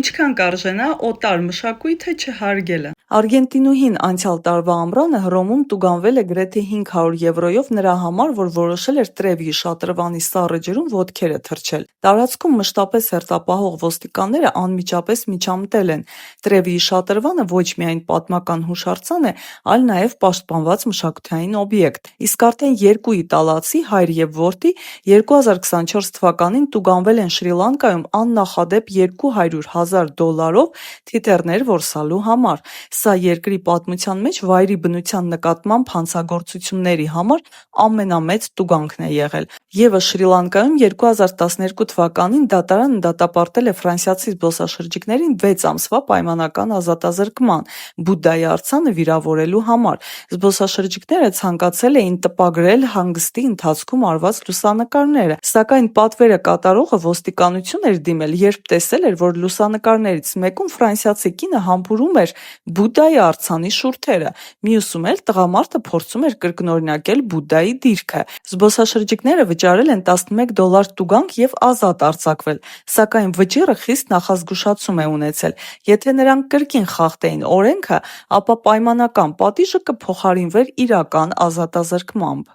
ինչքան կարժենա օտար մշակույթը չհարգելը։ Արգենտինուհին անցյալ տարվա ամռանը Հռոմում տուգանվել է գրեթե 500 եվրոյով նրա համար, որ որոշել էր Տրևիի շատրվանի սառը ջրում ոտքերը թռչել։ Տարածքում մշտապես հերթապահող ոստիկանները անմիջապես միջամտել են։ Տրևիի շատրվանը ոչ միայն պատմական հուշարձան է, այլ նաև պաշտպանված մշակութային օբյեկտ։ Իսկ արդեն երկու իտալացի հայր եւ որդի 2024 թվականին տուգանվել են Շրի Լանկայում աննախադեպ $200,000 թիթեռներ որսալու համար։ Սա երկրի պատմության մեջ վայրի բնության նկատմամբ հանցագործությունների համար ամենամեծ տուգանքն է եղել։ Եվս Շրի Լանկայում 2012 թվականին դատարանը դատապարտել է ֆրանսիացի զբոսաշրջիկներին 6 ամսվա պայմանական ազատազրկման Բուդդայի արձանը վիրավորելու համար։ Զբոսաշրջիկները ցանկացել էին տպագրել հանգստի ընթացքում արված լուսանկարները, սակայն պատվերը կատարողը ոստիկանություն էր դիմել, երբ տեսել էր, որ լուսանկարներից մեկում ֆրանսիացի կինը համբուրում էր Բուդդայի արձանի շուրթերը, մյուսում էլ տղամարդը փորձում էր կրկնօրինակել Բուդդայի դիրքը։ Զբոսաշրջիկները վճարել են $11 տուգանք եւ ազատ արձակվել, սակայն վճիռը խիստ նախազգուշացում է ունեցել։ Եթե նրանք կրկին խախտեին օրենքը, ապա պայմանական պատիժը կփոխարինվեր իրական ազատազրկմամբ։